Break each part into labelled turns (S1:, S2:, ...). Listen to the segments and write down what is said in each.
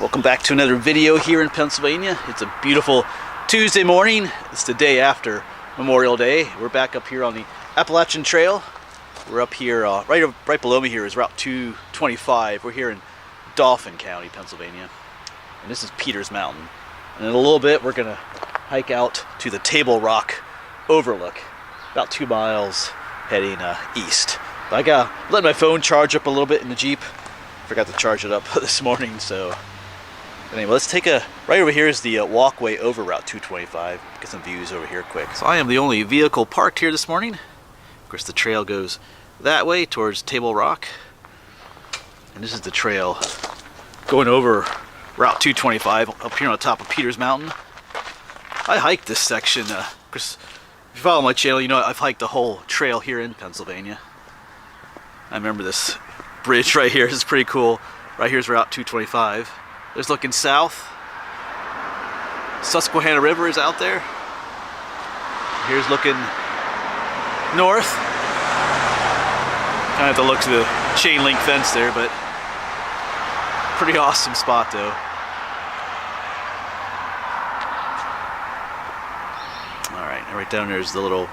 S1: Welcome back to another video here in Pennsylvania. It's a beautiful Tuesday morning. It's the day after Memorial Day. We're back up here on the Appalachian Trail. We're up here, right below me here is Route 225. We're here in Dauphin County, Pennsylvania. And this is Peters Mountain. And in a little bit, we're gonna hike out to the Table Rock Overlook. About 2 miles heading east. But I gotta let my phone charge up a little bit in the Jeep. Forgot to charge it up this morning, so anyway, let's take right over here is the walkway over Route 225. Get some views over here quick. So I am the only vehicle parked here this morning. Of course, the trail goes that way towards Table Rock. And this is the trail going over Route 225 up here on the top of Peters Mountain. I hiked this section. Of course, if you follow my channel, you know I've hiked the whole trail here in Pennsylvania. I remember this bridge right here. This is pretty cool. Right here's Route 225. There's looking south. Susquehanna River is out there. Here's looking north. Kind of have to look to the chain link fence there, but pretty awesome spot though. All right, and right down there is the little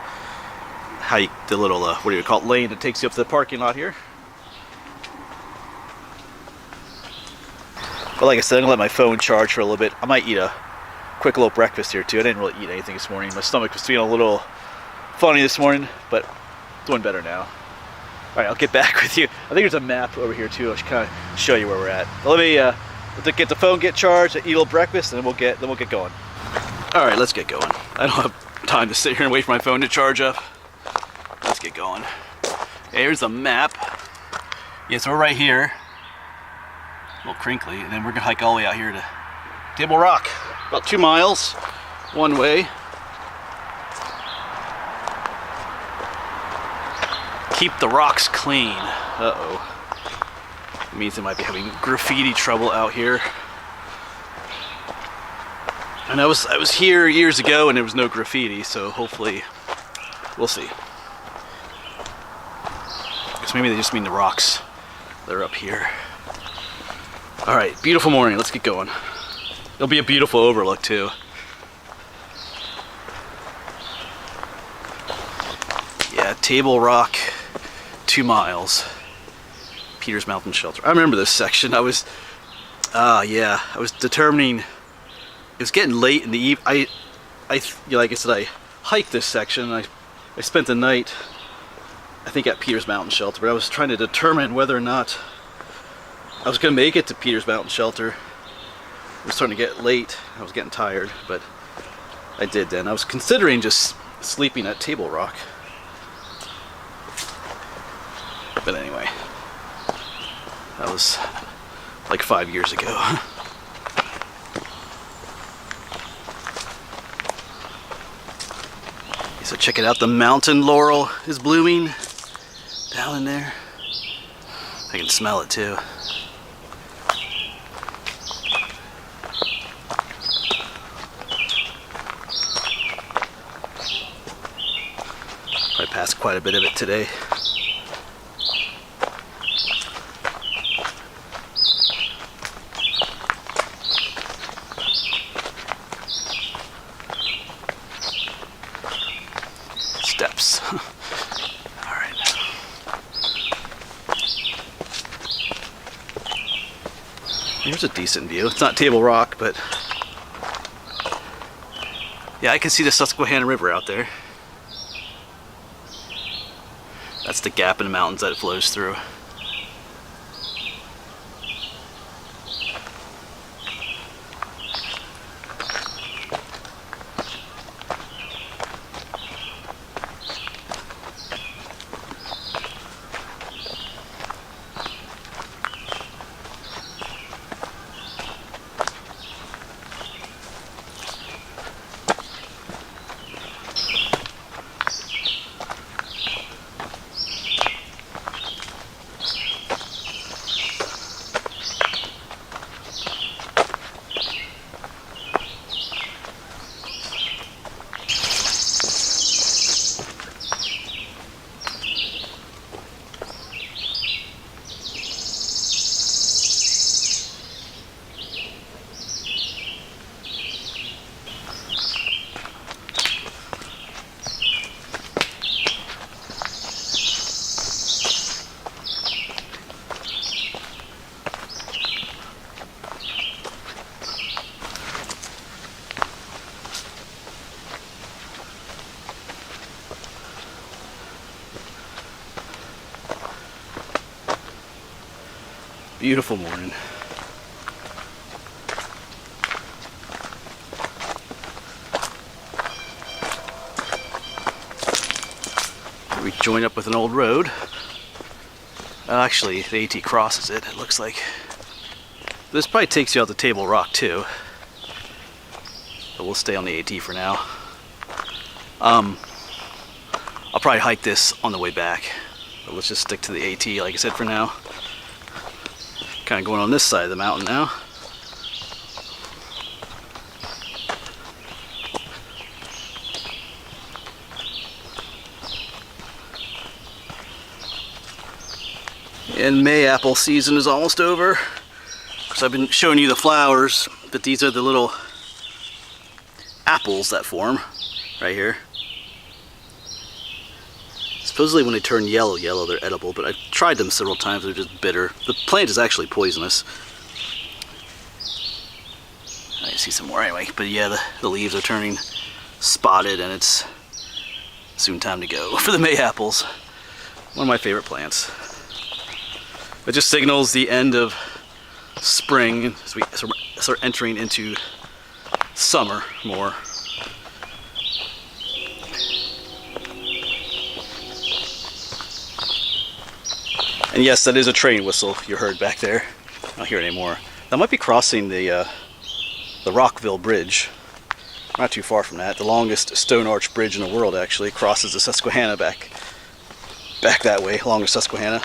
S1: hike, the little what do you call it, lane that takes you up to the parking lot here. But like I said, I'm gonna let my phone charge for a little bit. I might eat a quick little breakfast here too. I didn't really eat anything this morning. My stomach was feeling a little funny this morning, but doing better now. All right, I'll get back with you. I think there's a map over here too. I should kind of show you where we're at. But let me get the phone, get charged, eat a little breakfast, and then we'll get going. All right, let's get going. I don't have time to sit here and wait for my phone to charge up. Let's get going. Here's the map. Yeah, so we're right here. A little crinkly, and then we're gonna hike all the way out here to Table Rock. About 2 miles, one way. Keep the rocks clean. Uh-oh. It means they might be having graffiti trouble out here. And I was here years ago and there was no graffiti, so hopefully we'll see. Because maybe they just mean the rocks that are up here. All right, beautiful morning. Let's get going. It'll be a beautiful overlook too. Yeah, Table Rock, 2 miles. Peters Mountain Shelter. I remember this section. I was determining. It was getting late in the evening. Like I said, I hiked this section. I spent the night, I think, at Peters Mountain Shelter. But I was trying to determine whether or not I was going to make it to Peters Mountain Shelter. It was starting to get late. I was getting tired, but I did then. I was considering just sleeping at Table Rock. But anyway, that was like 5 years ago. So check it out. The mountain laurel is blooming down in there. I can smell it too. I passed quite a bit of it today. Steps. All right. Here's a decent view. It's not Table Rock, but yeah, I can see the Susquehanna River out there. That's the gap in the mountains that it flows through. Beautiful morning. We join up with an old road. Actually, the AT crosses it, it looks like. This probably takes you out to Table Rock too. But we'll stay on the AT for now. I'll probably hike this on the way back. But let's just stick to the AT, like I said, for now. Kind of going on this side of the mountain now. And May apple season is almost over. Because I've been showing you the flowers, but these are the little apples that form right here. Supposedly when they turn yellow, they're edible, but I've tried them several times, they're just bitter. The plant is actually poisonous. I see some more anyway, but yeah, the leaves are turning spotted and it's soon time to go for the May apples. One of my favorite plants. It just signals the end of spring as we start entering into summer more. And yes, that is a train whistle you heard back there. I don't hear it anymore. That might be crossing the Rockville Bridge. Not too far from that. The longest stone arch bridge in the world actually crosses the Susquehanna back that way, along the Susquehanna.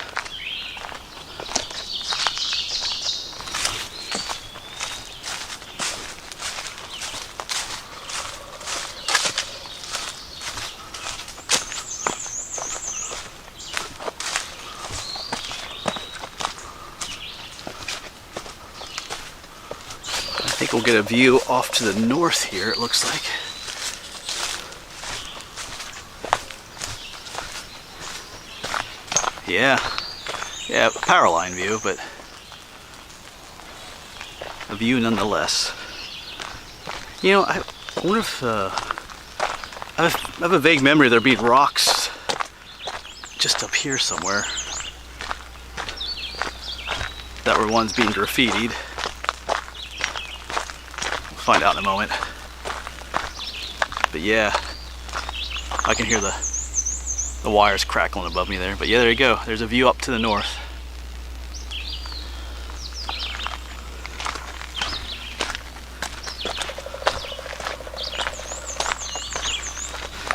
S1: I think we'll get a view off to the north here, it looks like. Yeah, power line view, but a view nonetheless. You know, I wonder if I have a vague memory of there being rocks just up here somewhere that were ones being graffitied. Find out in a moment. But yeah, I can hear the wires crackling above me there. But yeah, there you go. There's a view up to the north.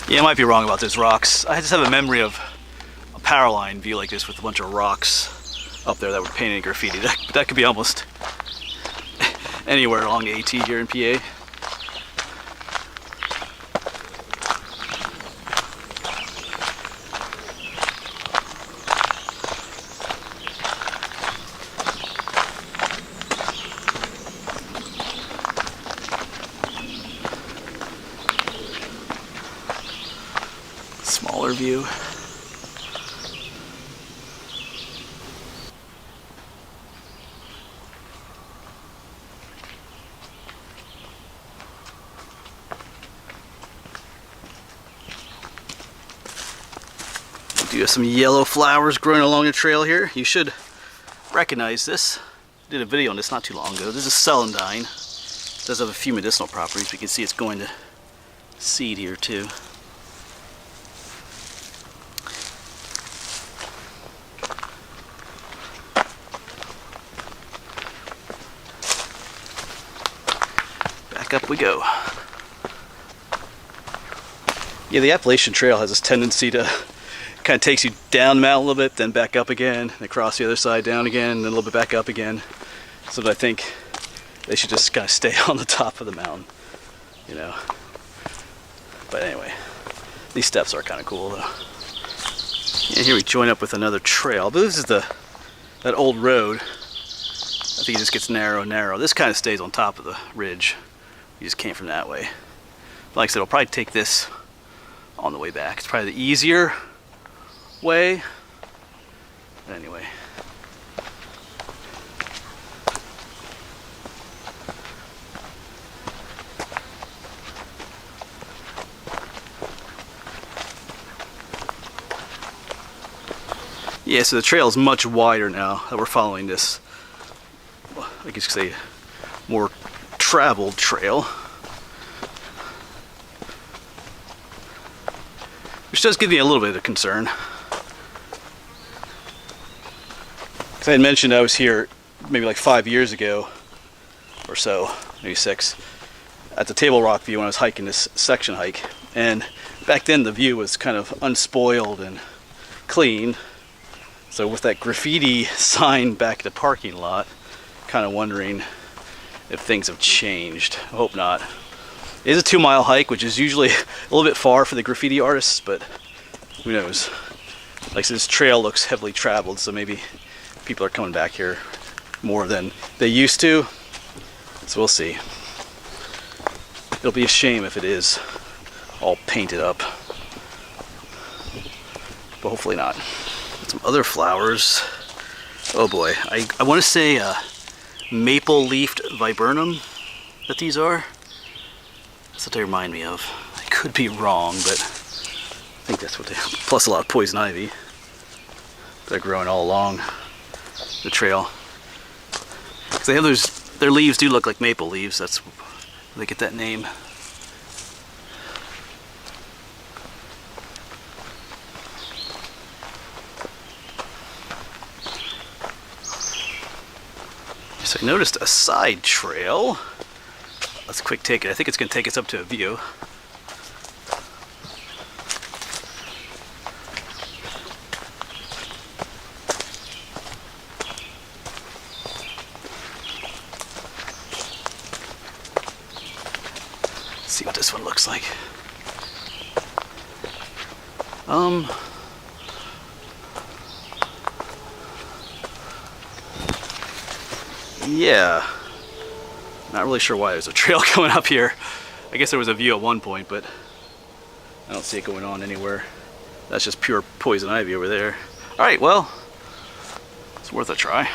S1: Yeah, I might be wrong about those rocks. I just have a memory of a power line view like this with a bunch of rocks up there that were painted graffiti. That could be almost anywhere along the AT here in PA. Smaller view. Do have some yellow flowers growing along the trail here. You should recognize this. I did a video on this not too long ago. This is celandine. It does have a few medicinal properties. We can see it's going to seed here too. Back up we go. Yeah, the Appalachian Trail has this tendency to kind of takes you down the mountain a little bit, then back up again, and across the other side, down again, and then a little bit back up again. So I think they should just kind of stay on the top of the mountain, you know. But anyway, these steps are kind of cool though. And here we join up with another trail. But this is that old road. I think it just gets narrow and narrow. This kind of stays on top of the ridge. You just came from that way. But like I said, I'll probably take this on the way back. It's probably the easier way. But anyway. Yeah, so the trail is much wider now that we're following this I guess you could say, more traveled trail. Which does give me a little bit of concern. Because I had mentioned I was here maybe like 5 years ago or so, maybe 6, at the Table Rock View when I was hiking this section hike. And back then the view was kind of unspoiled and clean. So with that graffiti sign back at the parking lot, kind of wondering if things have changed. I hope not. It is a 2-mile hike, which is usually a little bit far for the graffiti artists, but who knows. Like this trail looks heavily traveled, so maybe people are coming back here more than they used to. So we'll see. It'll be a shame if it is all painted up, but hopefully not. Some other flowers. Oh boy, I want to say maple leafed viburnum that these are. That's what they remind me of. I could be wrong, but I think that's what they are. Plus a lot of poison ivy. They're growing all along the trail. Because they have those, their leaves do look like maple leaves. That's where they get that name. So I noticed a side trail. Let's quick take it. I think it's going to take us up to a view. Let's see what this one looks like. Yeah, not really sure why there's a trail going up here. I guess there was a view at one point, but I don't see it going on anywhere. That's just pure poison ivy over there. All right, well, it's worth a try.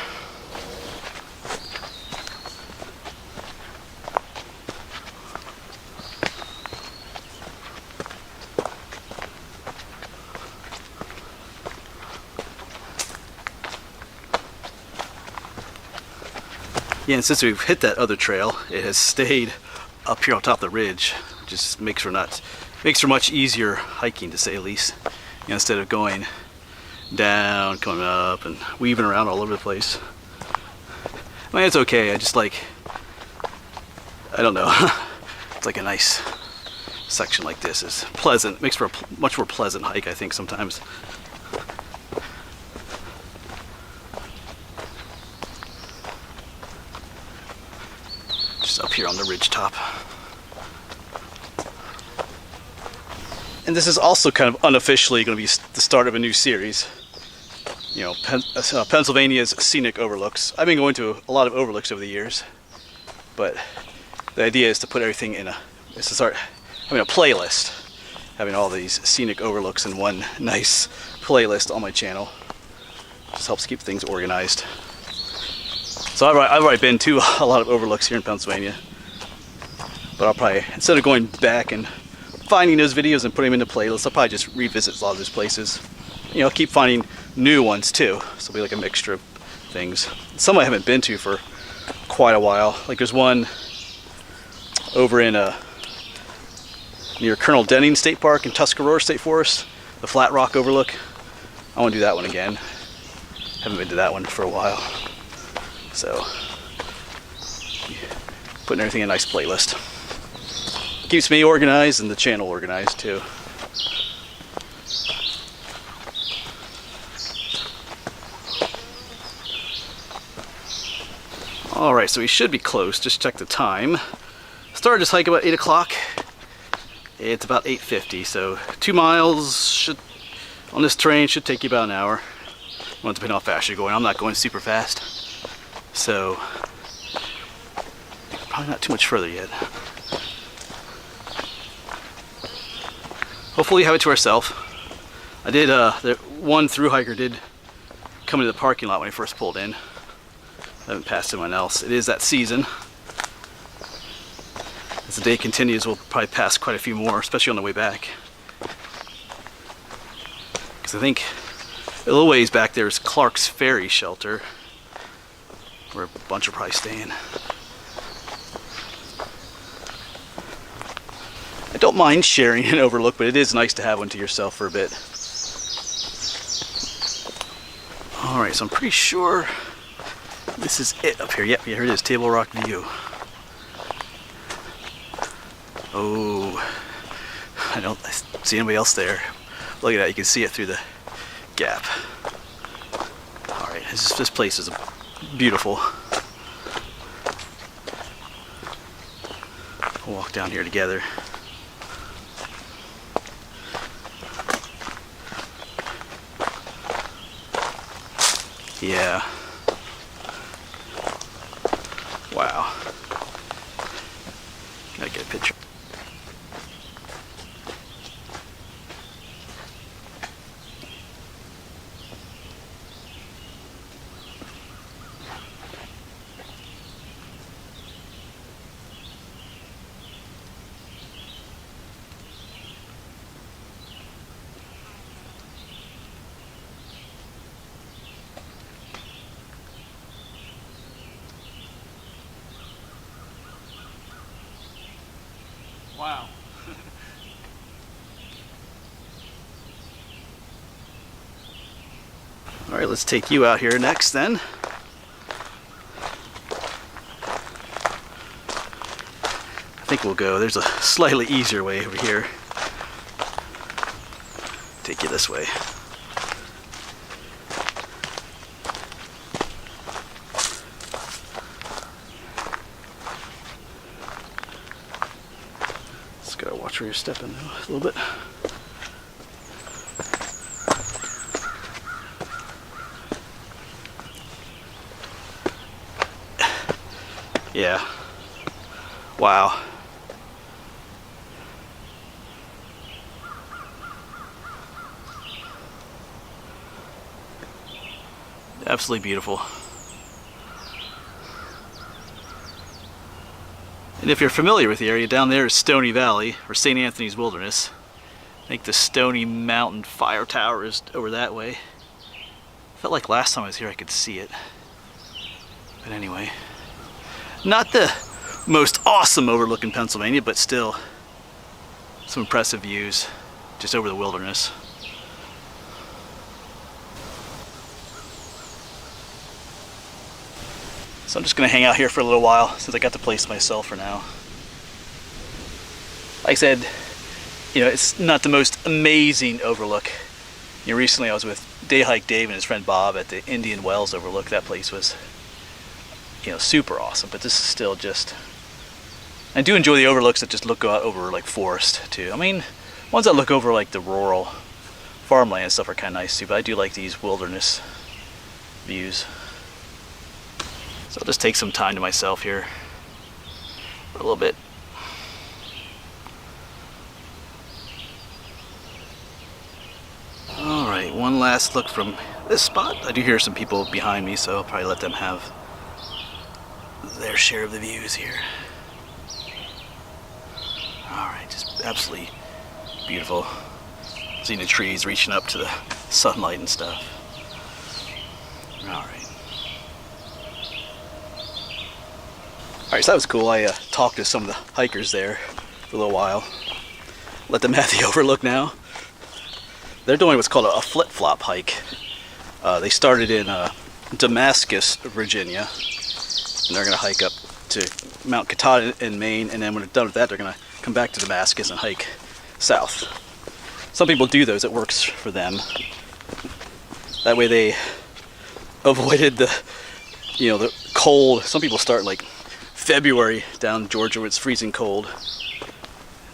S1: Yeah, and since we've hit that other trail, it has stayed up here on top of the ridge, which just makes for much easier hiking, to say the least. You know, instead of going down, coming up, and weaving around all over the place. I mean, it's okay. I just like, I don't know. It's like a nice section like this is pleasant. It makes for a much more pleasant hike, I think, sometimes. Up here on the ridge top. And this is also kind of unofficially going to be the start of a new series. You know, Pennsylvania's Scenic Overlooks. I've been going to a lot of overlooks over the years, but the idea is to put everything in to start having a playlist, having all these scenic overlooks in one nice playlist on my channel. Just helps keep things organized. So I've already been to a lot of overlooks here in Pennsylvania, but I'll probably, instead of going back and finding those videos and putting them into playlists, I'll probably just revisit a lot of those places. You know, keep finding new ones too, so it'll be like a mixture of things. Some I haven't been to for quite a while. Like there's one over in near Colonel Denning State Park in Tuscarora State Forest, the Flat Rock Overlook. I want to do that one again. Haven't been to that one for a while. So, putting everything in a nice playlist. Keeps me organized and the channel organized too. Alright, so we should be close. Just check the time. Started this hike about 8 o'clock. It's about 8:50, so 2 miles on this terrain should take you about an hour. Well, depending on how fast you're going. I'm not going super fast. So, probably not too much further yet. Hopefully we have it to ourselves. I did, one thru hiker did come into the parking lot when I first pulled in. I haven't passed anyone else. It is that season. As the day continues, we'll probably pass quite a few more, especially on the way back. Because I think a little ways back there is Clark's Ferry Shelter. where a bunch are probably staying. I don't mind sharing an overlook, but it is nice to have one to yourself for a bit. Alright, so I'm pretty sure this is it up here. Yep, here it is, Table Rock View. Oh, I don't see anybody else there. Look at that, you can see it through the gap. Alright, this place is beautiful. We'll walk down here together. Yeah. Wow. Gotta get a picture. Wow. All right, let's take you out here next then. I think we'll go, there's a slightly easier way over here. Take you this way. Just gotta watch where you're stepping though, a little bit. Yeah. Wow. Absolutely beautiful. And if you're familiar with the area, down there is Stony Valley, or St. Anthony's Wilderness. I think the Stony Mountain Fire Tower is over that way. Felt like last time I was here I could see it. But anyway, not the most awesome overlook in Pennsylvania, but still some impressive views just over the wilderness. So I'm just going to hang out here for a little while since I got the place to myself for now. Like I said, you know, it's not the most amazing overlook. You know, recently I was with Day Hike Dave and his friend Bob at the Indian Wells Overlook. That place was, you know, super awesome, but this is still just... I do enjoy the overlooks that just look out over like forest too. I mean, ones that look over like the rural farmland and stuff are kind of nice too, but I do like these wilderness views. So I'll just take some time to myself here for a little bit. Alright, one last look from this spot. I do hear some people behind me, so I'll probably let them have their share of the views here. Alright, just absolutely beautiful. Seeing the trees reaching up to the sunlight and stuff. Alright. Alright, so that was cool. I talked to some of the hikers there for a little while. Let them have the overlook now. They're doing what's called a flip-flop hike. They started in Damascus, Virginia, and they're going to hike up to Mount Katahdin in Maine, and then when they're done with that, they're going to come back to Damascus and hike south. Some people do those, it works for them. That way they avoided the, you know, the cold. Some people start like February down in Georgia where it's freezing cold.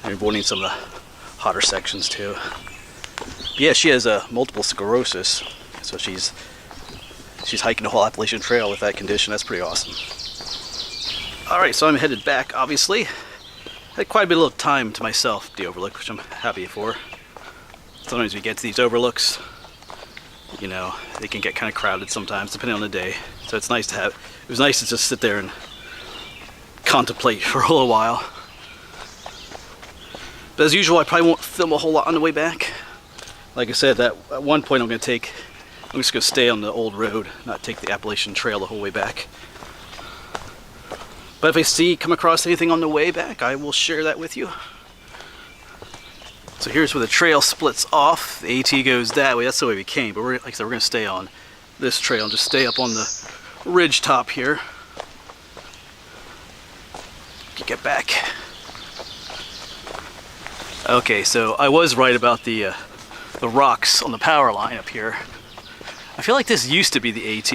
S1: They're avoiding some of the hotter sections too. But yeah, she has multiple sclerosis, so she's hiking the whole Appalachian Trail with that condition. That's pretty awesome. Alright, so I'm headed back, obviously. Had quite a bit of time to myself, the overlook, which I'm happy for. Sometimes we get to these overlooks, you know, they can get kind of crowded sometimes, depending on the day. So it's nice to have, it was nice to just sit there and contemplate for a little while. But as usual, I probably won't film a whole lot on the way back. Like I said, that at one point I'm just going to stay on the old road, not take the Appalachian Trail the whole way back. But if I come across anything on the way back, I will share that with you. So here's where the trail splits off. The AT goes that way. That's the way we came. But like I said, we're going to stay on this trail and just stay up on the ridge top here. Get back. Okay, so I was right about the rocks on the power line up here. I feel like this used to be the AT,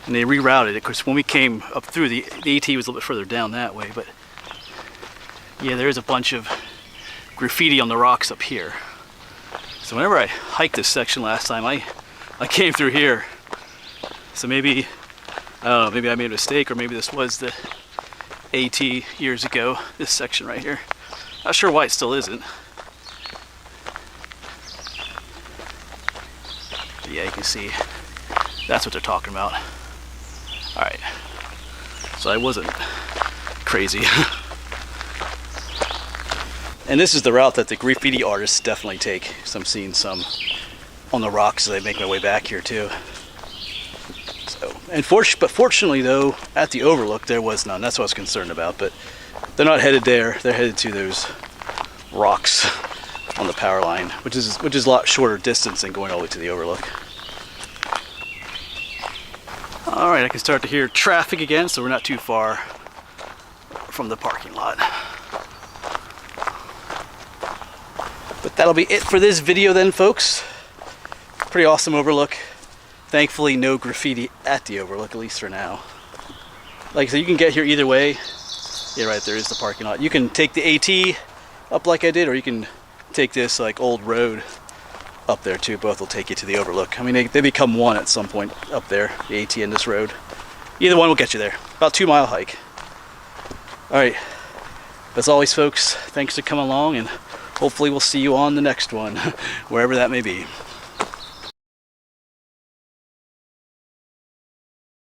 S1: and they rerouted it because when we came up through, the AT was a little bit further down that way. But yeah, there's a bunch of graffiti on the rocks up here. So whenever I hiked this section last time, I came through here. So maybe, I don't know, maybe I made a mistake, or maybe this was the AT years ago, this section right here. Not sure why it still isn't. But yeah, you can see that's what they're talking about. Alright, so I wasn't crazy. And this is the route that the graffiti artists definitely take. So I'm seeing some on the rocks as I make my way back here too. So, but fortunately though, at the Overlook there was none. That's what I was concerned about. But they're not headed there. They're headed to those rocks on the power line, which is a lot shorter distance than going all the way to the Overlook. All right, I can start to hear traffic again, so we're not too far from the parking lot. But that'll be it for this video then, folks. Pretty awesome Overlook. Thankfully, no graffiti at the Overlook, at least for now. Like I said, you can get here either way. Yeah, right, there is the parking lot. You can take the AT up like I did, or you can take this like old road up there too. Both will take you to the Overlook. I mean, they become one at some point up there, the AT and this road. Either one will get you there. About 2 mile hike. All right, as always, folks, thanks for coming along, and hopefully we'll see you on the next one, wherever that may be.